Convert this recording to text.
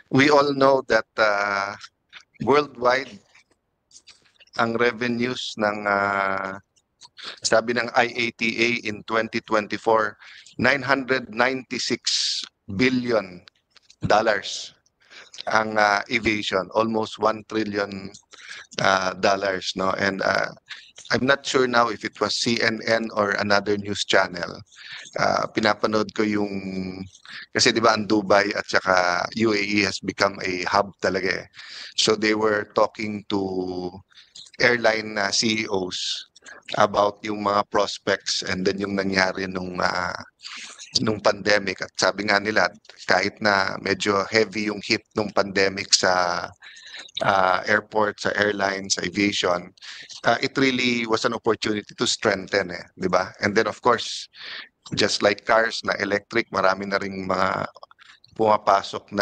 We all know that worldwide ang revenues ng sabi ng IATA in 2024, $996 billion ang aviation, almost $1 trillion dollars, no? And I'm not sure now if it was CNN or another news channel. Pinapanood ko yung kasi 'di ba ang Dubai at saka UAE has become a hub talaga eh. So they were talking to airline CEOs about yung mga prospects and then yung nangyari nung pandemic, at sabi nga nila kahit na medyo heavy yung hit nung pandemic sa airport, sa airlines, sa aviation, it really was an opportunity to strengthen eh, 'di ba? And then of course, just like cars na electric, marami na ring mga pumapasok na